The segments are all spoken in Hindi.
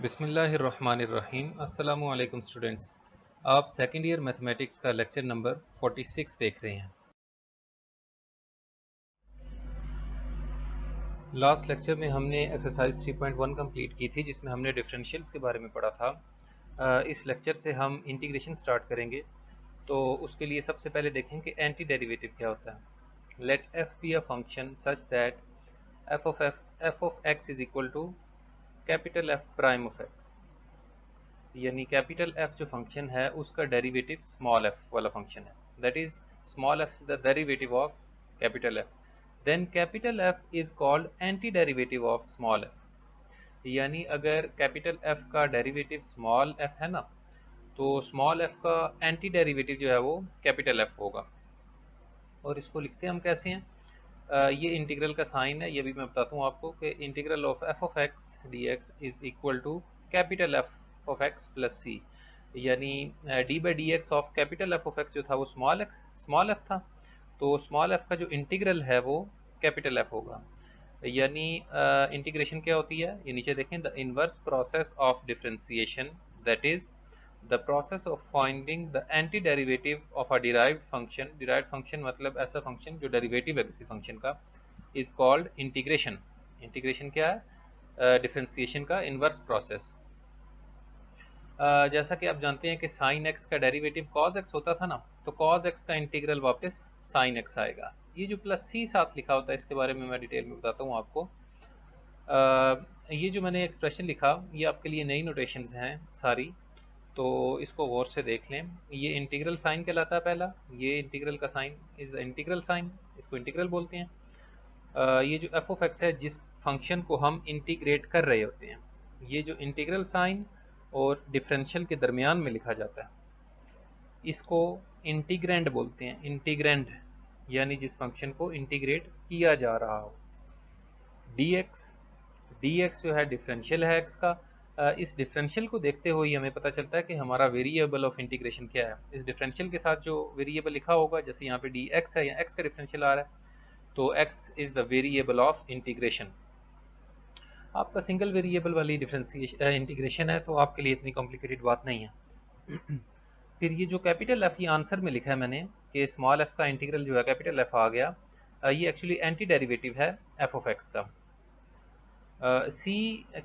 बिस्मिल्लाहिर्रहमानिर्रहीम। अस्सलामु अलैकुम स्टूडेंट्स, आप सेकेंड ईयर मैथमेटिक्स का लेक्चर नंबर 46 देख रहे हैं। लास्ट लेक्चर में हमने एक्सरसाइज 3.1 कंप्लीट की थी, जिसमें हमने डिफरेंशियल्स के बारे में पढ़ा था। इस लेक्चर से हम इंटीग्रेशन स्टार्ट करेंगे। तो उसके लिए सबसे पहले देखें कि एंटी डेरिवेटिव क्या होता है। Let F be a function such that F of X is equal to capital F prime of X, यानी कैपिटल एफ जो फंक्शन है उसका डेरिवेटिव स्मॉल एफ वाला फंक्शन है। That is small F is the derivative of capital F. Then capital F is called anti derivative of small F. यानी अगर कैपिटल एफ का डेरिवेटिव स्मॉल एफ है ना, तो स्मॉल एफ का एंटी डेरिवेटिव जो है वो कैपिटल एफ होगा। और इसको लिखते हम कैसे हैं? ये इंटीग्रल का साइन है, ये भी मैं बताता हूँ आपको कि integral of F of X D X is equal to capital F of X plus C. यानी D by D X of capital F of X जो था वो स्मॉल एफ था, तो स्मॉल एफ का जो इंटीग्रल है वो कैपिटल एफ होगा। यानी इंटीग्रेशन क्या होती है, ये नीचे देखें, the inverse process of differentiation, that is the process of finding the antiderivative of a derived function। derived function मतलब ऐसा function जो derivative है किसी function का, is called integration। integration क्या है? differentiation का inverse process। जैसा कि आप जानते हैं कि sin x का डेरिवेटिव cos x होता था ना, तो cos x का इंटीग्रल वापस sin x आएगा। ये जो प्लस c साथ लिखा होता है, इसके बारे में मैं डिटेल में बताता हूँ आपको। ये जो मैंने एक्सप्रेशन लिखा, ये आपके लिए नई नोटेशंस हैं सारी, तो इसको गौर से देख लें। ये इंटीग्रल साइन कहलाता है पहला, ये इंटीग्रल का sign is the integral sign, इसको इंटीग्रल बोलते हैं। ये जो एफ ऑफ एक्स है, जिस फंक्शन को हम इंटीग्रेट कर रहे होते हैं, ये जो इंटीग्रल साइन और डिफरेंशियल के दरमियान में लिखा जाता है, इसको इंटीग्रेंड बोलते हैं। इंटीग्रेंड यानी जिस फंक्शन को इंटीग्रेट किया जा रहा हो। डी एक्स जो है डिफरेंशियल है एक्स का। इस डिफरेंशियल को देखते हुए हमें पता चलता है कि हमारा वेरिएबल ऑफ इंटीग्रेशन क्या है। इस डिफरेंशियल के साथ जो वेरिएबल लिखा होगा, जैसे यहाँ पे डी एक्स है या एक्स का डिफरेंशियल आ रहा है, तो x is the variable of integration. आपका सिंगल वेरिएबल वाली डिफरेंशिएशन इंटीग्रेशन है, तो आपके लिए इतनी कॉम्प्लिकेटेड बात नहीं है। फिर ये जो कैपिटल एफ, ये आंसर में लिखा है मैंने कि स्मॉल एफ का इंटीग्रल जो है कैपिटल एफ आ गया। ये एक्चुअली एंटी डेरिवेटिव है एफ ऑफ एक्स का। C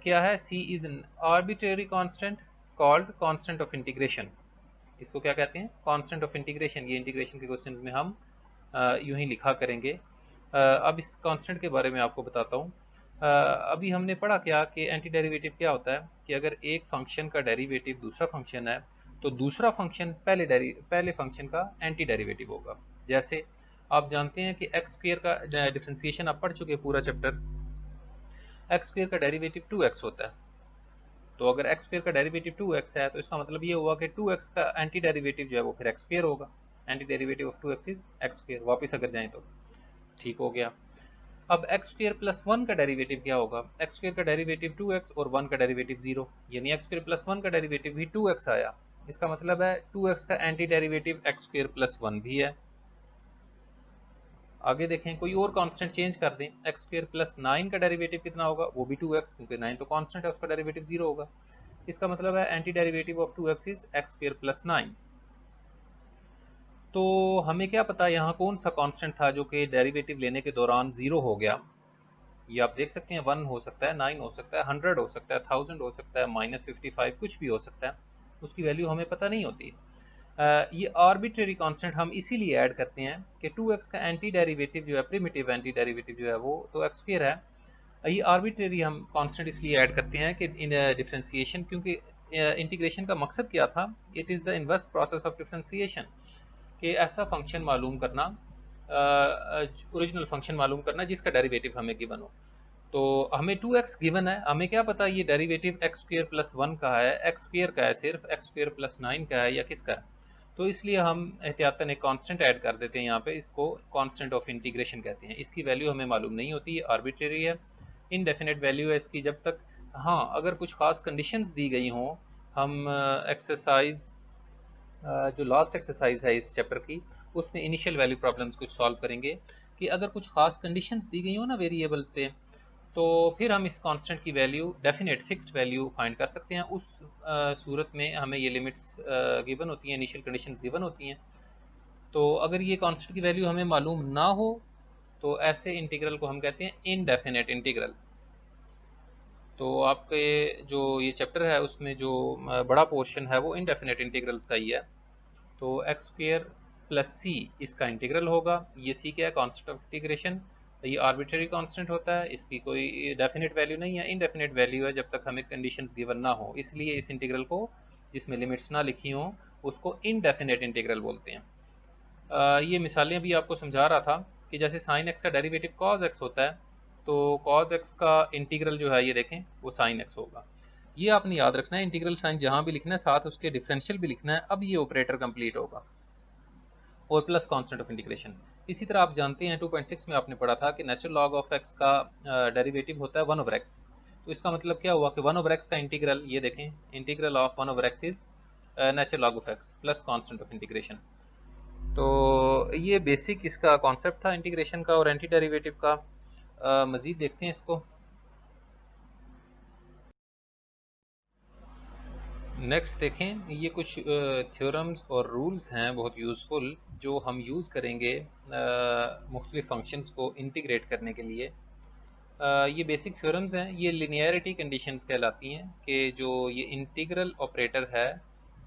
क्या है? C is an arbitrary constant called constant of integration. इसको क्या कहते हैं? Constant of integration. ये इंटीग्रेशन के क्वेश्चंस में हम यूं ही लिखा करेंगे। अब इस कांस्टेंट के बारे में आपको बताता हूँ। अभी हमने पढ़ा क्या कि एंटी डेरिवेटिव क्या होता है, कि अगर एक फंक्शन का डेरिवेटिव दूसरा फंक्शन है, तो दूसरा फंक्शन पहले फंक्शन का एंटी डेरिवेटिव होगा। जैसे आप जानते हैं कि एक्स स्क्वायर का डिफरेंशिएशन आप पढ़ चुके पूरा चैप्टर। एक्स स्क्वायर का डेरिवेटिव 2x होता है, तो अगर एक्स स्क्वायर का डेरिवेटिव 2x है, तो इसका मतलब ये हुआ कि 2x का एंटी डेरिवेटिव जो है वो फिर एक्स स्क्वायर होगा। Anti derivative of 2x is x square. वापस अगर जाएं तो ठीक हो गया। अब एक्स स्क्वायर प्लस 1 का डेरिवेटिव क्या होगा? एक्स स्क्वायर का डेरिवेटिव 2x और 1 का डेरिवेटिव 0, यानी एक्स स्क्वायर प्लस 1 का डेरिवेटिव भी 2x आया। इसका मतलब है 2x का anti derivative x square plus 1 भी है। आगे देखें, कोई और कांस्टेंट चेंज कर दें, एक्स स्क्वायर प्लस 9 का डेरिवेटिव कितना होगा? वो भी 2x, क्योंकि 9 तो कांस्टेंट है, उसका डेरिवेटिव 0 होगा। इसका मतलब है anti derivative of 2x is x square plus 9। तो हमें क्या पता यहाँ कौन सा कांस्टेंट था जो कि डेरिवेटिव लेने के दौरान 0 हो गया। ये आप देख सकते हैं, 1 हो सकता है, 9 हो सकता है, 100 हो सकता है, 1000 हो सकता है, -55 कुछ भी हो सकता है, उसकी वैल्यू हमें पता नहीं होती। ये आर्बिट्रेरी कांस्टेंट हम इसीलिए ऐड करते हैं कि 2x का एंटी डेरिवेटिव जो है, प्रिमिटिव एंटी डेरिवेटिव जो है वो तो एक्स स्क्वायर है। ये आर्बिट्रेरी हम कांस्टेंट इसलिए ऐड करते हैं कि इन डिफरेंशिएशन, क्योंकि इंटीग्रेशन का मकसद क्या था? It is the inverse process of differentiation, कि ऐसा फंक्शन मालूम करना, ओरिजिनल फंक्शन मालूम करना जिसका डेरिवेटिव हमें गिवन हो। तो हमें 2x गिवन है, हमें क्या पता ये डेरिवेटिव एक्स स्क्वायर प्लस 1 का है, एक्स स्क्वायर का है, सिर्फ एक्स स्क्वायर प्लस 9 का है या किसका है? तो इसलिए हम एहतियातन एक कांस्टेंट ऐड कर देते हैं यहाँ पे, इसको कांस्टेंट ऑफ इंटीग्रेशन कहते हैं। इसकी वैल्यू हमें मालूम नहीं होती है, आर्बिट्रेरी है, इनडेफिनेट वैल्यू है इसकी जब तक, हाँ अगर कुछ खास कंडीशंस दी गई हों। हम एक्सरसाइज जो लास्ट एक्सरसाइज है इस चैप्टर की, उसमें इनिशियल वैल्यू प्रॉब्लम्स कुछ सॉल्व करेंगे कि अगर कुछ खास कंडीशंस दी गई हो ना वेरिएबल्स पे, तो फिर हम इस कांस्टेंट की value definite fixed value find कर सकते हैं। उस सूरत में हमें ये लिमिट्स गिवन होती हैं, इनिशियल कंडीशंस गिवन होती हैं। तो अगर ये कांस्टेंट की वैल्यू हमें मालूम ना हो तो ऐसे इंटीग्रल को हम कहते हैं इनडेफिनेट इंटीग्रल। तो आपके जो ये चैप्टर है उसमें जो बड़ा पोर्शन है वो इनडेफिनेट इंटीग्रल्स का ही है। तो एक्स स्क्वेयर प्लस सी इसका इंटीग्रल होगा। ये सी क्या है? Constant of integration. ये आर्बिट्रेरी कांस्टेंट होता है, इसकी कोई डेफिनेट वैल्यू नहीं है, इनडेफिनेट वैल्यू है जब तक हमें कंडीशंस गिवन ना हो। इसलिए इस इंटीग्रल को जिसमें लिमिट्स ना लिखी हों उसको इनडेफिनेट इंटीग्रल बोलते हैं। ये मिसालें भी आपको समझा रहा था कि जैसे साइन एक्स का डेरिवेटिव कॉज एक्स होता है, तो कॉज एक्स का इंटीग्रल जो है ये देखें वो साइन एक्स होगा। ये आपने याद रखना है, इंटीग्रल साइन जहाँ भी लिखना है साथ उसके डिफरेंशियल भी लिखना है। अब ये ऑपरेटर कंप्लीट होगा और प्लस कांस्टेंट ऑफ इंटीग्रेशन। इसी तरह आप जानते हैं 2.6 में आपने पढ़ा था कि नेचुरल लॉग ऑफ एक्स का डेरिवेटिव होता है 1/x। तो इसका मतलब क्या हुआ कि 1/x का इंटीग्रल, ये देखें, integral of 1/x is natural log of X plus constant of integration. तो ये बेसिक इसका कॉन्सेप्ट था इंटीग्रेशन का और एंटी डेरिवेटिव का। मज़ीद देखते हैं इसको। नेक्स्ट देखें, ये कुछ थ्योरम्स और रूल्स हैं बहुत यूज़फुल जो हम यूज़ करेंगे मुख्तलिफ फंक्शंस को इंटीग्रेट करने के लिए। ये बेसिक थ्योरम्स हैं, ये लिनियरिटी कंडीशंस कहलाती हैं कि जो ये इंटीग्रल ऑपरेटर है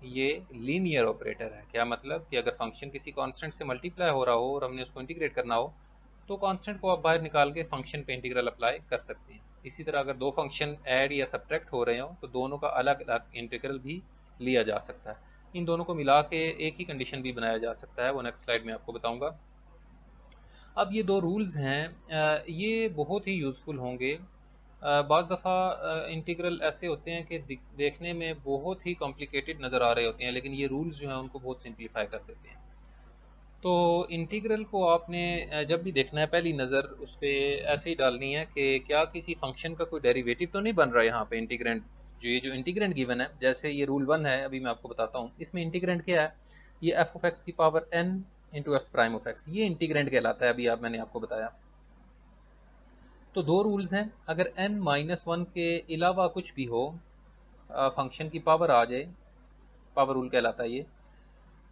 ये लीनियर ऑपरेटर है। क्या मतलब कि अगर फंक्शन किसी कांस्टेंट से मल्टीप्लाई हो रहा हो और हमने उसको इंटीग्रेट करना हो तो कांस्टेंट को आप बाहर निकाल के फंक्शन पे इंटीग्रल अप्लाई कर सकते हैं। इसी तरह अगर दो फंक्शन ऐड या सब्ट्रैक्ट हो रहे हो तो दोनों का अलग अलग इंटीग्रल भी लिया जा सकता है। इन दोनों को मिला के एक ही कंडीशन भी बनाया जा सकता है, वो नेक्स्ट स्लाइड में आपको बताऊंगा। अब ये दो रूल्स हैं, ये बहुत ही यूज़फुल होंगे। बाज़ दफ़ा इंटीग्रल ऐसे होते हैं कि देखने में बहुत ही कॉम्प्लिकेटेड नज़र आ रहे होते हैं, लेकिन ये रूल्स जो हैं उनको बहुत सिंप्लीफाई कर देते हैं। तो इंटीग्रल को आपने जब भी देखना है पहली नज़र उस पर ऐसे ही डालनी है कि क्या किसी फंक्शन का कोई डेरिवेटिव तो नहीं बन रहा है यहाँ पे इंटीग्रेंट। जो इंटीग्रेंट गिवन है, जैसे ये रूल 1 है, अभी मैं आपको बताता हूँ। इसमें इंटीग्रेंट क्या है? ये एफ ऑफ एक्स की power n into F prime of x, ये इंटीग्रेंट कहलाता है। अभी मैंने आपको बताया। तो दो रूल्स हैं, अगर n-1 के अलावा कुछ भी हो, फंक्शन की पावर आ जाए, पावर रूल कहलाता है ये।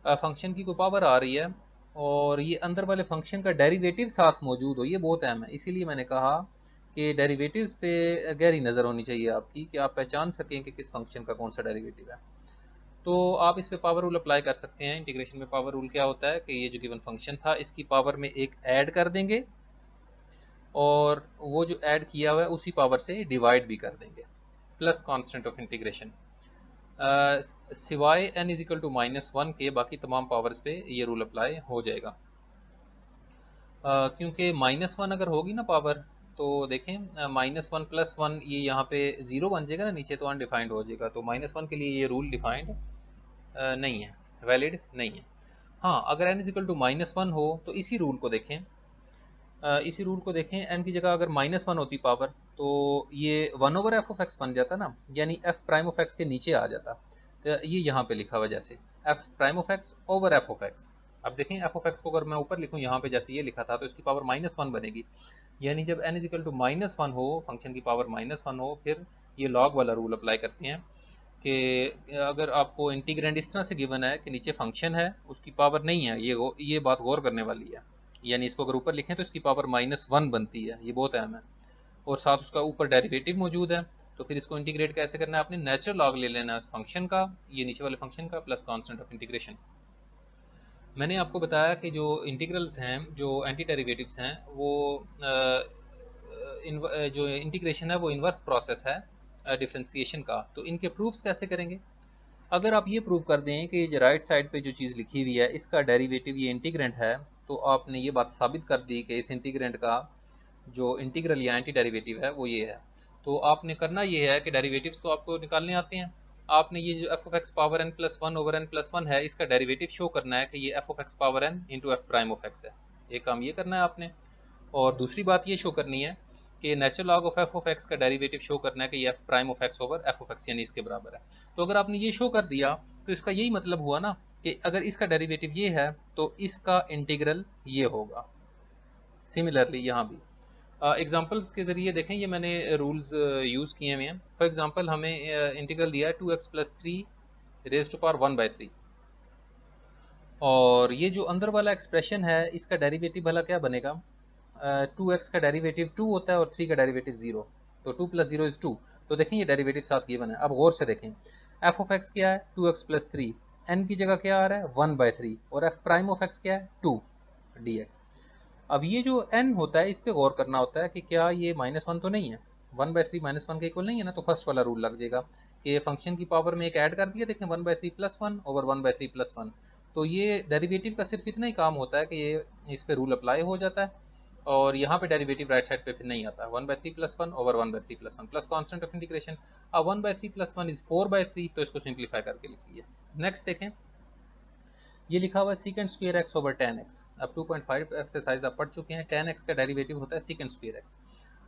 फंक्शन की कोई पावर आ रही है और ये अंदर वाले फंक्शन का डेरिवेटिव साथ मौजूद हो, ये बहुत अहम है। इसीलिए मैंने कहा कि डेरिवेटिव्स पे गहरी नज़र होनी चाहिए आपकी कि आप पहचान सकें कि किस फंक्शन का कौन सा डेरिवेटिव है। तो आप इस पे पावर रूल अप्लाई कर सकते हैं। इंटीग्रेशन में पावर रूल क्या होता है कि ये जो गिवन फंक्शन था इसकी पावर में एक ऐड कर देंगे और वो जो ऐड किया हुआ है उसी पावर से डिवाइड भी कर देंगे, प्लस कांस्टेंट ऑफ इंटीग्रेशन। सिवाय n इज इक्वल टू -1 के बाकी तमाम पावर्स पे ये रूल अप्लाई हो जाएगा। क्योंकि -1 अगर होगी ना पावर, तो देखें -1 + 1 ये यहाँ पे 0 बन जाएगा ना, नीचे तो अनडिफाइंड हो जाएगा। तो -1 के लिए ये रूल डिफाइंड नहीं है, वैलिड नहीं है। हाँ, अगर n इज इक्वल टू -1 हो तो इसी रूल को देखें, इसी रूल को देखें, n की जगह अगर -1 होती पावर तो ये 1/f ऑफ x बन जाता ना, यानी f प्राइम ऑफ x के नीचे आ जाता। तो ये यहाँ पे लिखा हुआ जैसे f prime of x over f of x। अब देखें f ऑफ x को अगर मैं ऊपर लिखूँ यहाँ पे जैसे ये लिखा था तो इसकी पावर -1 बनेगी। यानी जब n इज इक्वल टू -1 हो, फंक्शन की पावर -1 हो, फिर ये लॉग वाला रूल अप्लाई करते हैं कि अगर आपको इंटीग्रेंड इस तरह से गिवन है कि नीचे फंक्शन है उसकी पावर नहीं है, ये बात गौर करने वाली है। यानी इसको अगर ऊपर लिखें तो इसकी पावर -1 बनती है, ये बहुत अहम है। और साथ उसका ऊपर डेरिवेटिव मौजूद है, तो फिर इसको इंटीग्रेट कैसे करना है? आपने नेचुरल लॉग ले लेना है उस फंक्शन का, ये नीचे वाले फंक्शन का, प्लस कांस्टेंट ऑफ इंटीग्रेशन। मैंने आपको बताया कि जो इंटीग्रल्स हैं, जो एंटी डेरिवेटिव्स हैं, वो जो इंटीग्रेशन है वो इन्वर्स प्रोसेस है डिफ्रेंसिएशन का। तो इनके प्रूफ्स कैसे करेंगे? अगर आप ये प्रूव कर दें कि राइट साइड पे जो चीज़ लिखी हुई है इसका डेरिवेटिव ये इंटीग्रेंट है, तो आपने ये बात साबित कर दी कि इस इंटीग्रेंट का जो इंटीग्रल या एंटी डेरिवेटिव है वो ये है। तो आपने करना ये है कि डेरिवेटिव्स तो आपको निकालने आते हैं, आपने ये जो F of x power n + 1 over n + 1 है इसका डेरिवेटिव शो करना है कि ये F of x power n into F prime of x है। एक काम ये करना है आपने, और दूसरी बात ये शो करनी है कि natural log of F of x का डेरिवेटिव शो करना है कि ये F prime of x over F of X यानी इसके बराबर है। तो अगर आपने ये शो कर दिया तो इसका यही मतलब हुआ ना कि अगर इसका डेरिवेटिव ये है तो इसका इंटीग्रल ये होगा। सिमिलरली यहाँ भी एग्जांपल्स के ज़रिए देखें, ये मैंने रूल्स यूज़ किए हुए हैं। फॉर एग्जांपल हमें इंटीग्रल दिया है 2x plus 3 raise to power 1/3, और ये जो अंदर वाला एक्सप्रेशन है इसका डेरिवेटिव भला क्या बनेगा। 2x का डेरिवेटिव 2 होता है और 3 का डेरिवेटिव 0, तो 2 + 0 = 2। तो देखें ये डेरिवेटिव साथ ये बना है। अब गौर से देखें, f ऑफ x क्या है 2x प्लस 3, n की जगह क्या आ रहा है 1/3, और f प्राइम ऑफ x क्या है 2 dx। अब ये जो n होता है इस पे गौर करना होता है कि क्या ये -1 तो नहीं है, 1/3 -1 के इक्वल नहीं है ना, तो फर्स्ट वाला रूल लग जाएगा कि फंक्शन की पावर में एक ऐड कर दिया, देखें 1/3 + 1 ओवर 1/3 + 1, तो ये डेरिवेटिव का सिर्फ इतना ही काम होता है कि ये इस पे रूल अप्लाई हो जाता है, और यहाँ पे डेरिवेटिव राइट साइड पे फिर नहीं आता। 1/3 + 1 over 1/3 + 1 plus constant of integration. अब 1/3 + 1 = 4/3, तो इसको सिंप्लीफाई करके लिखिए। नेक्स्ट देखें, ये लिखा हुआ है sec² x over tan x। अब 2.5 एक्सरसाइज आप पढ़ चुके हैं, tan x का डेरिवेटिव होता है sec² x।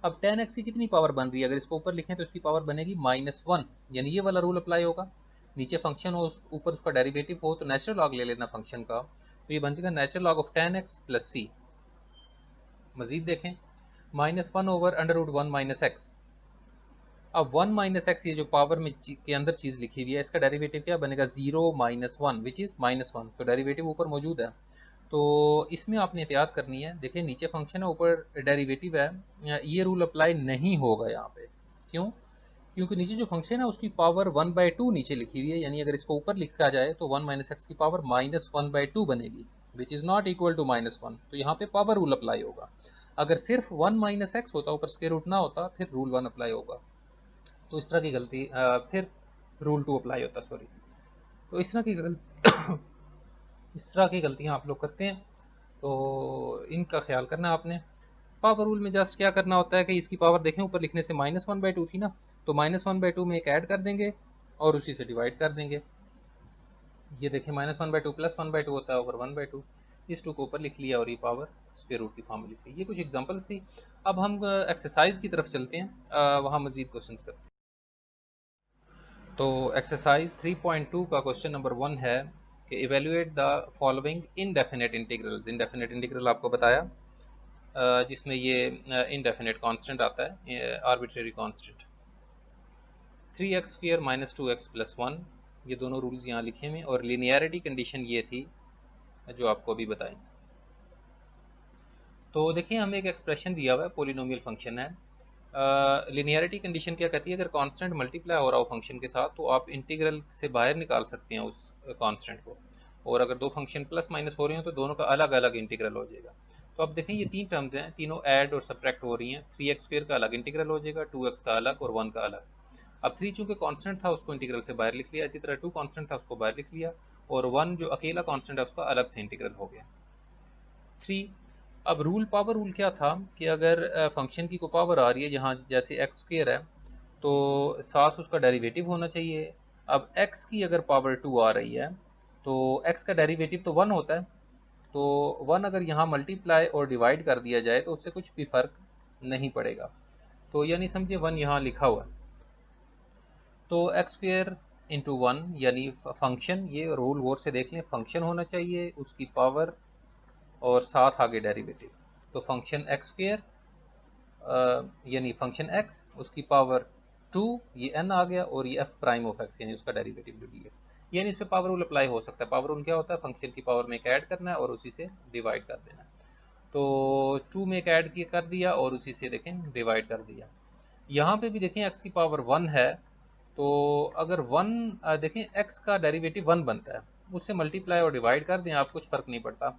अब tan x की कितनी पावर बन रही है, अगर इसको ऊपर लिखें तो इसकी पावर बनेगी -1, यानी ये वाला रूल अप्लाई होगा। नीचे फंक्शन हो, ऊपर उसका डेरिवेटिव हो, तो नेचुरल लॉग ले लेना फंक्शन का, तो ये बन जाएगा natural log of tan x plus c। मजीद देखें, -1 ओवर √1 - x। अब 1 - x, ये जो पावर में के अंदर चीज़ लिखी हुई है, इसका डेरिवेटिव क्या बनेगा 0 - 1 विच इज़ -1, तो डेरिवेटिव ऊपर मौजूद है। तो इसमें आपने एहतियात करनी है। देखिए नीचे फंक्शन है, ऊपर डेरिवेटिव है, ये रूल अप्लाई नहीं होगा यहाँ पे। क्यों? क्योंकि नीचे जो फंक्शन है उसकी पावर 1/2 नीचे लिखी हुई है, यानी अगर इसको ऊपर लिखा जाए तो 1 - x की पावर -1/2 बनेगी, which is not equal to -1, तो यहाँ पे पावर रूल अप्लाई होगा। अगर सिर्फ 1 - x होता, ऊपर स्क्वायर रूट ना होता, फिर रूल 1 अप्लाई होगा। तो इस तरह की गलती फिर रूल 2 अप्लाई होता, सॉरी। तो इस तरह की इस तरह की गलतियाँ आप लोग करते हैं, तो इनका ख्याल करना आपने। पावर रूल में जस्ट क्या करना होता है कि इसकी पावर देखें, ऊपर लिखने से -1/2 थी ना, तो -1/2 में एक ऐड कर देंगे और उसी से डिवाइड कर देंगे। ये देखें -1/2 + 1/2 होता है ओवर 1/2, इस 2 को ऊपर लिख लिया और ये पावर स्क्वायर रूट की फॉर्म में लिख ली। ये कुछ एग्जांपल्स थी। अब हम एक्सरसाइज की तरफ चलते हैं, वहाँ मजीद क्वेश्चंस करते हैं। तो एक्सरसाइज 3.2 का क्वेश्चन नंबर 1 है कि evaluate the following indefinite integrals. Indefinite integral आपको बताया, जिसमें ये इनडेफिनेट कांस्टेंट आता है, आर्बिट्रेरी कांस्टेंट। 3x² - 2x + 1, ये दोनों रूल्स यहाँ लिखे हुए, और लिनियरिटी कंडीशन ये थी जो आपको अभी बताएं। तो देखिए हमें एक एक्सप्रेशन दिया हुआ है, पोलिनोमियल फंक्शन है। लिनियरिटी कंडीशन क्या कहती है, अगर कांस्टेंट मल्टीप्लाई हो रहा हो फंक्शन के साथ, तो आप इंटीग्रल से बाहर निकाल सकते हैं उस कांस्टेंट को, और अगर दो फंक्शन प्लस माइनस हो रहे हैं तो दोनों का अलग अलग इंटीग्रल हो जाएगा। तो अब देखें ये तीन टर्म्स हैं, तीनों ऐड और सब्ट्रैक्ट हो रही हैं। 3x² का अलग इंटीग्रल हो जाएगा, 2x का अलग और 1 का अलग। अब 3 चूँकि कांस्टेंट था उसको इंटीग्रल से बाहर लिख लिया, इसी तरह 2 कांस्टेंट था उसको बाहर लिख लिया, और 1 जो अकेला कांस्टेंट है उसका अलग से इंटीग्रल हो गया। 3, अब रूल पावर रूल क्या था कि अगर फंक्शन की कोई पावर आ रही है, जहाँ जैसे x² है, तो साथ उसका डेरिवेटिव होना चाहिए। अब x की अगर पावर 2 आ रही है तो x का डेरिवेटिव तो 1 होता है, तो 1 अगर यहाँ मल्टीप्लाई और डिवाइड कर दिया जाए तो उससे कुछ भी फर्क नहीं पड़ेगा। तो यानी समझिए 1 यहाँ लिखा हुआ है, तो x² × 1 यानी फंक्शन, ये रूल गौर से देख लें, फंक्शन होना चाहिए, उसकी पावर और साथ आगे डेरिवेटिव। तो फंक्शन x² यानी फंक्शन x, उसकी पावर 2, ये n आ गया, और ये f प्राइम ऑफ x यानी उसका डेरिवेटिव जो dx, यानी इस पे पावर रूल अप्लाई हो सकता है। पावर रूल क्या होता है, फंक्शन की पावर में एक ऐड करना है और उसी से डिवाइड कर देना है। तो 2 में एक ऐड कर दिया और उसी से देखें डिवाइड कर दिया। यहाँ पे भी देखें x की पावर 1 है, तो अगर 1 देखें x का डेरिवेटिव 1 बनता है, उससे मल्टीप्लाई और डिवाइड कर दें आप, कुछ फ़र्क नहीं पड़ता।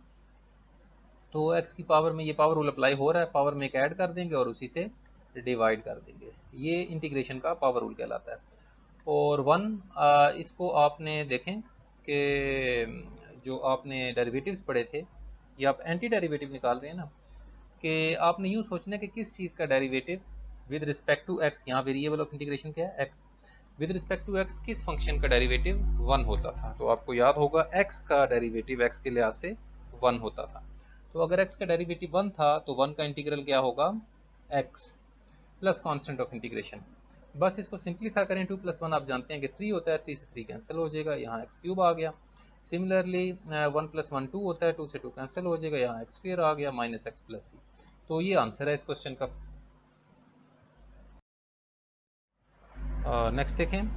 तो x की पावर में ये पावर रूल अप्लाई हो रहा है, पावर में एक ऐड कर देंगे और उसी से डिवाइड कर देंगे, ये इंटीग्रेशन का पावर रूल कहलाता है। और 1 इसको आपने देखें कि जो आपने डेरिवेटिव्स पढ़े थे, ये आप एंटी डेरिवेटिव निकाल रहे हैं ना, कि आपने यूँ सोचना है कि किस चीज़ का derivative with respect to x, यहाँ वेरिएबल ऑफ इंटीग्रेशन क्या है x, with respect to x किस फंक्शन का डेरिवेटिव 1 होता था। तो आपको याद होगा x का डेरिवेटिव x के लिहाज से 1 होता था। तो अगर x का डेरिवेटिव 1 था तो 1 का इंटीग्रल क्या होगा, x plus constant of integration. बस इसको सिंप्लीफाई करें, 2 + 1 आप जानते हैं कि 3 होता है, 3 से 3 कैंसिल हो जाएगा, यहाँ x³ आ गया। सिमिलरली 1 + 1 2 होता है, 2 से 2 कैंसिल हो जाएगा, यहाँ x² आ गया, -x + c। तो ये आंसर है इस क्वेश्चन का। नेक्स्ट देखें,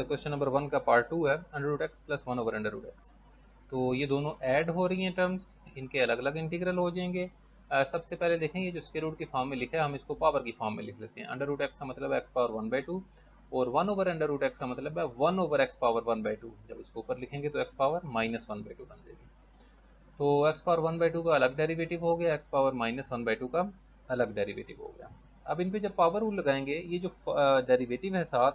क्वेश्चन नंबर 1 का पार्ट 2 है, under root X plus 1 over under root X. तो ये दोनों ऐड हो रही हैं टर्म्स, इनके अलग अलग इंटीग्रल हो जाएंगे। सबसे पहले देखें, ये जो स्क्वायर रूट की फॉर्म में लिखा है हम इसको पावर की फॉर्म में लिख लेते हैं। अंडर रूट एक्स का मतलब है एक्स पावर 1/2 और 1 ओवर अंडर रूट एक्स का मतलब है 1 ओवर एक्स पावर 1/2। जब इसको ऊपर लिखेंगे तो एक्स पावर -1/2 बन जाएगी। तो एक्स पावर 1/2 का अलग डेरिवेटिव हो गया, एक्स पावर -1/2 का अलग डेरिवेटिव हो गया। अब इन पे जब पावर रूल लगाएंगे, ये जो डेरिवेटिव है साथ,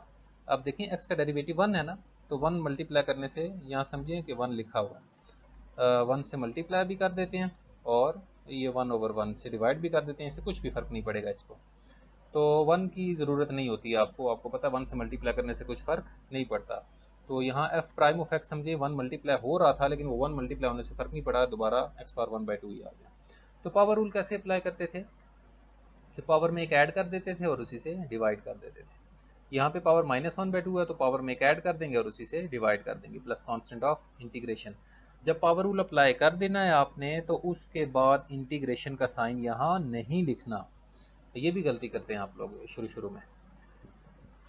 अब देखें एक्स का डेरिवेटिव 1 है ना, तो 1 मल्टीप्लाई करने से यहाँ समझिए कि 1 लिखा हुआ है, 1 से मल्टीप्लाई भी कर देते हैं और ये 1 ओवर 1 से डिवाइड भी कर देते हैं, इससे कुछ भी फ़र्क नहीं पड़ेगा इसको। तो 1 की ज़रूरत नहीं होती है आपको, आपको पता है 1 से मल्टीप्लाई करने से कुछ फ़र्क नहीं पड़ता। तो यहाँ एफ प्राइम ऑफ एक्स समझिए 1 मल्टीप्लाई हो रहा था, लेकिन वो 1 मल्टीप्लाई होने से फ़र्क नहीं पड़ा, दोबारा एक्स पावर 1/2 ही आ गया। तो पावर रूल कैसे अप्लाई करते थे कि पावर में एक ऐड कर देते थे और उसी से डिवाइड कर देते थे। यहाँ पे पावर -1/2 है तो पावर में एक ऐड कर देंगे और उसी से डिवाइड कर देंगे, प्लस कांस्टेंट ऑफ इंटीग्रेशन। जब पावर रूल अप्लाई कर देना है आपने, तो उसके बाद इंटीग्रेशन का साइन यहाँ नहीं लिखना। ये भी गलती करते हैं आप लोग शुरू शुरू में।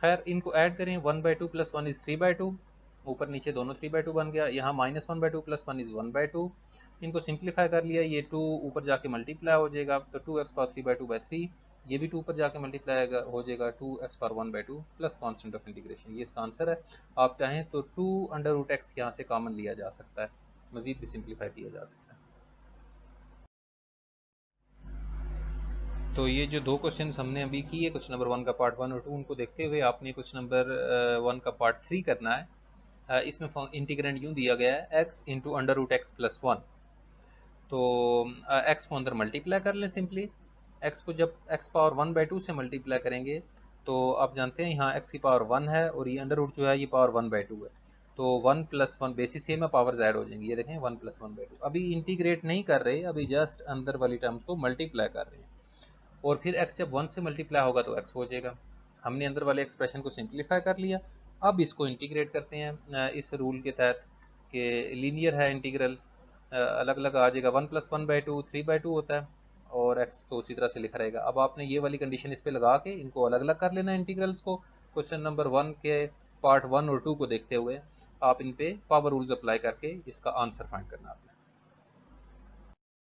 खैर, इनको ऐड करें, 1/2 प्लस 1 इज़ 3/2, ऊपर नीचे दोनों 3/2 बन गया। यहाँ -1/2 प्लस 1 इज़ 1/2। इनको सिंप्लीफाई कर लिया, ये 2 ऊपर जाके मल्टीप्लाई हो जाएगा, तो 2x पावर 3/2/3, ये भी 2 ऊपर जाके मल्टीप्लाई हो जाएगा, 2x power 1/2 plus constant of integration. ये इसका आंसर है। आप चाहें तो 2 अंडर रूट एक्स यहाँ से कॉमन लिया जा सकता है, मज़ीद भी सिंप्लीफाई किया जा सकता है। तो ये जो दो क्वेश्चन हमने अभी किए, क्वेश्चन नंबर 1 का पार्ट 1 और 2, उनको देखते हुए आपने क्वेश्चन नंबर 1 का पार्ट 3 करना है। इसमें इंटीग्रेंड यूँ दिया गया है x into under root X plus 1। तो x को अंदर मल्टीप्लाई कर लें सिंपली। x को जब x पावर 1/2 से मल्टीप्लाई करेंगे, तो आप जानते हैं यहाँ x की पावर 1 है और ये अंडर रूट जो है ये पावर 1/2 है, तो 1 + 1 बेसिस सेम है, पावर्स ऐड हो जाएंगी। ये देखें 1 + 1/2। अभी इंटीग्रेट नहीं कर रहे, अभी जस्ट अंदर वाली टर्म्स को मल्टीप्लाई कर रहे हैं, और फिर x जब 1 से मल्टीप्लाई होगा तो x हो जाएगा। हमने अंदर वाले एक्सप्रेशन को सिंप्लीफाई कर लिया। अब इसको इंटीग्रेट करते हैं इस रूल के तहत कि लीनियर है इंटीग्रल, अलग अलग आ जाएगा। 1 + 1/2 3/2 होता है और x तो उसी तरह से लिखा रहेगा। अब आपने ये वाली कंडीशन इस पे लगा के इनको अलग अलग कर लेना इंटीग्रल्स को। क्वेश्चन नंबर 1 के पार्ट 1 और 2 को देखते हुए आप इन पे पावर रूल्स अप्लाई करके इसका आंसर फाइंड करना आपने।